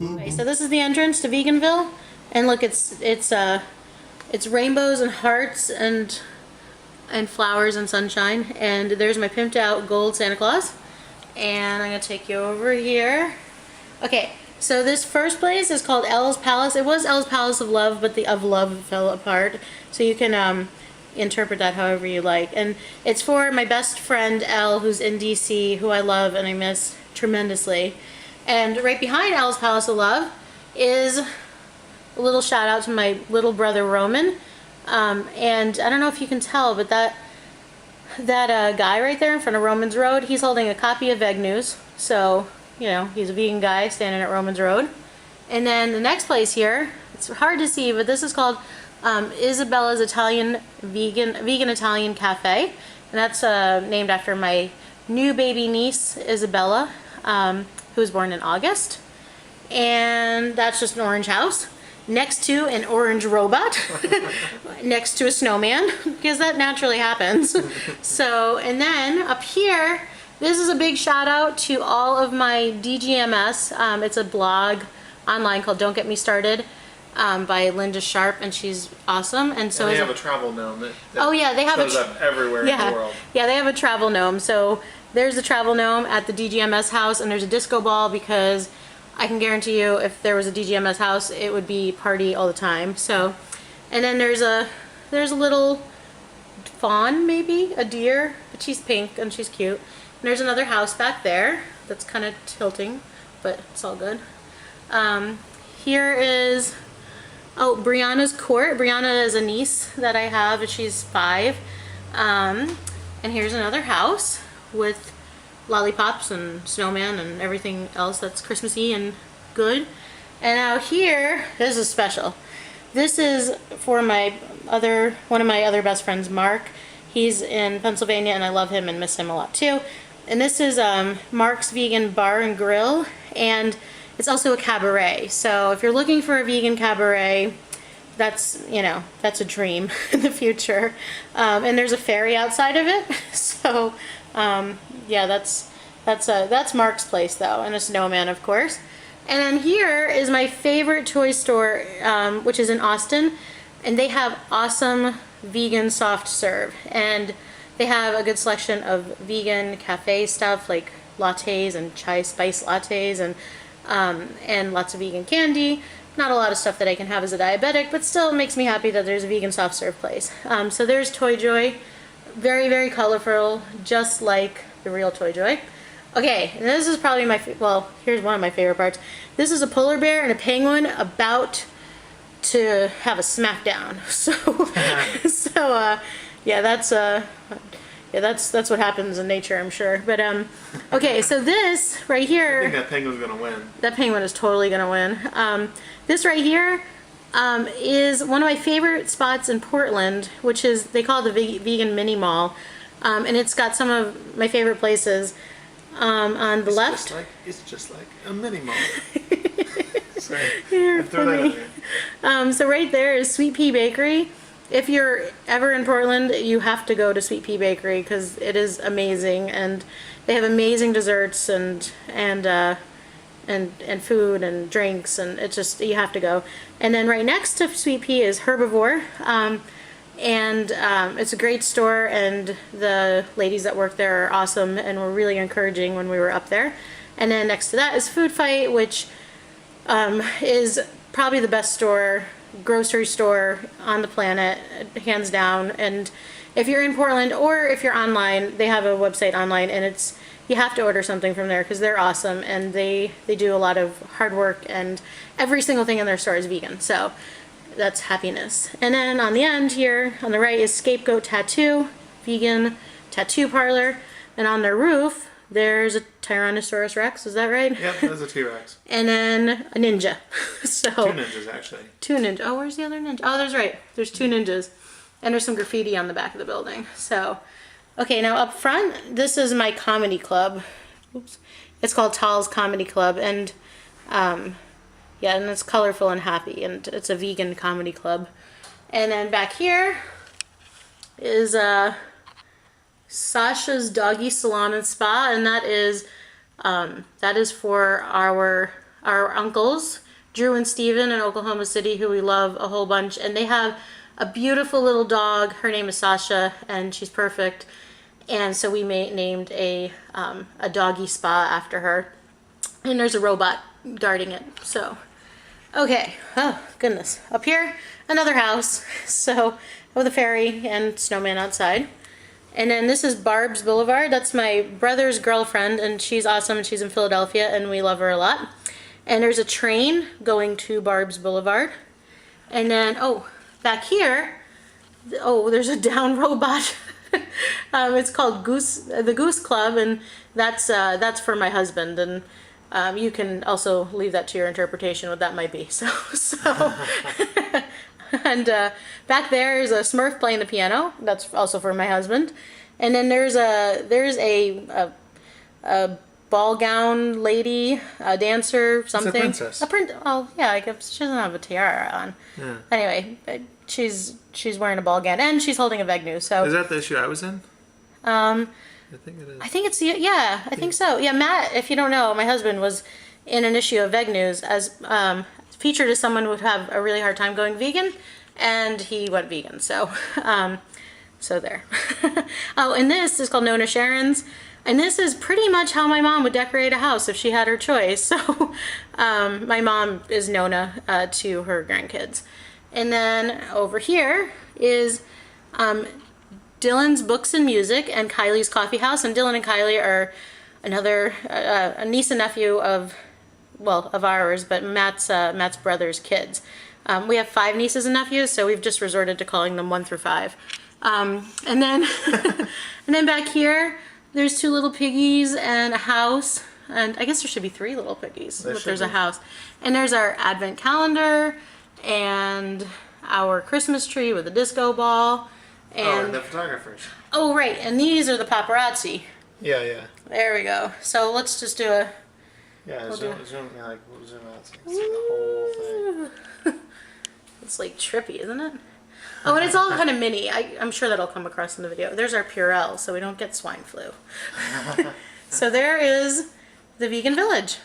Okay, so this is the entrance to Veganville, and look, it's rainbows and hearts and flowers and sunshine. And there's my pimped out gold Santa Claus. And I'm gonna take you over here. Okay, so this first place is called Elle's Palace. It was Elle's Palace of Love, but the of love fell apart. So you can interpret that however you like. And it's for my best friend Elle, who's in DC, who I love and I miss tremendously. And right behind Elle's Palace of Love is a little shout out to my little brother Roman. And I don't know if you can tell, but that guy right there in front of Roman's Road, he's holding a copy of Veg News. So, you know, he's a vegan guy standing at Roman's Road. And then the next place here, it's hard to see, but this is called Isabella's Italian Vegan Italian Cafe. And that's named after my new baby niece, Isabella, who was born in August. And that's just an orange house next to an orange robot next to a snowman, because that naturally happens. So, and then up here, this is a big shout out to all of my DGMS. It's a blog online called Don't Get Me Started by Linda Sharp, and she's awesome. And so they have a travel gnome that oh yeah, they have shows up everywhere in the world. Yeah, they have a travel gnome. So there's a travel gnome at the DGMS house, and there's a disco ball, because I can guarantee you if there was a DGMS house, it would be party all the time. So, and then there's a little fawn, maybe a deer, but she's pink and she's cute. And there's another house back there that's kind of tilting, but it's all good. Here is Brianna's Court. Brianna is a niece that I have, and she's 5. And here's another house with lollipops and snowman and everything else that's Christmassy and good. And out here, this is special. This is for one of my other best friends, Mark. He's in Pennsylvania, and I love him and miss him a lot too. And this is Mark's Vegan Bar and Grill, and it's also a cabaret. So if you're looking for a vegan cabaret, that's, you know, that's a dream in the future. And there's a ferry outside of it. So yeah, that's Mark's place though, and a snowman, of course. And then here is my favorite toy store, which is in Austin, and they have awesome vegan soft serve, and they have a good selection of vegan cafe stuff like lattes and chai spice lattes, and lots of vegan candy. Not a lot of stuff that I can have as a diabetic, but still it makes me happy that there's a vegan soft serve place. So there's Toy Joy, very, very colorful, just like the real Toy Joy. Okay, and this is probably well, here's one of my favorite parts. This is a polar bear and a penguin about to have a smackdown. So, yeah, that's what happens in nature, I'm sure. But okay, so this right here, I think that penguin's gonna win. That penguin is totally gonna win. This right here is one of my favorite spots in Portland, which is, they call it the Vegan Mini Mall, and it's got some of my favorite places. On the left, it's just like a mini mall. Sorry, you're funny. So right there is Sweet Pea Bakery. If you're ever in Portland, you have to go to Sweet Pea Bakery, because it is amazing, and they have amazing desserts and food and drinks, and it's just, you have to go. And then right next to Sweet Pea is Herbivore, and it's a great store, and the ladies that work there are awesome and were really encouraging when we were up there. And then next to that is Food Fight, which is probably the best grocery store on the planet, hands down. And if you're in Portland, or if you're online, they have a website online, and you have to order something from there, because they're awesome, and they do a lot of hard work, and every single thing in their store is vegan. So that's happiness. And then on the end here, on the right, is Scapegoat Tattoo, vegan tattoo parlor. And on their roof, there's a Tyrannosaurus Rex, is that right? Yep, there's a T-Rex. And then a ninja. So 2 ninjas, actually. 2 ninjas. Oh, where's the other ninja? Oh, there's right. There's 2 ninjas. And there's some graffiti on the back of the building. So, okay, now up front, this is my comedy club. Oops. It's called Tall's Comedy Club, and yeah, and it's colorful and happy, and it's a vegan comedy club. And then back here is Sasha's Doggy Salon and Spa, and that is That is for our uncles, Drew and Steven in Oklahoma City, who we love a whole bunch. And they have a beautiful little dog. Her name is Sasha, and she's perfect. And so we named a doggy spa after her. And there's a robot guarding it. So, okay. Oh, goodness. Up here, another house. So, with a fairy and snowman outside. And then this is Barb's Boulevard. That's my brother's girlfriend, and she's awesome. She's in Philadelphia, and we love her a lot. And there's a train going to Barb's Boulevard. And then, oh, back here, oh, there's a down robot. It's called the Goose Club, and that's for my husband. And you can also leave that to your interpretation what that might be. So and back there is a Smurf playing the piano. That's also for my husband. And then there's a ball gown lady, a dancer, something. It's a princess. Oh yeah, I guess she doesn't have a tiara on. Yeah. Anyway, she's wearing a ball gown and she's holding a Vegnu. So Is that the issue I was in? I think it is. I think it's I think so. Yeah, Matt, if you don't know, my husband was in an issue of Veg News as featured as someone who would have a really hard time going vegan, and he went vegan. So, so there. Oh, and this is called Nona Sharon's, and this is pretty much how my mom would decorate a house if she had her choice. So, my mom is Nona to her grandkids, and then over here is Dylan's Books and Music and Kylie's Coffee House. And Dylan and Kylie are another a niece and nephew of ours, but Matt's brother's kids. We have 5 nieces and nephews, so we've just resorted to calling them 1 through 5. And then and then back here, there's 2 little piggies and a house, and I guess there should be 3 little piggies, but there's a house. And there's our advent calendar and our Christmas tree with a disco ball. And the photographers. Oh, right, and these are the paparazzi. Yeah. There we go. So let's just do a... Yeah, we'll zoom out so you can see the whole thing. It's like trippy, isn't it? Oh, and it's all kind of mini. I'm sure that'll come across in the video. There's our Purell, so we don't get swine flu. So there is the vegan village.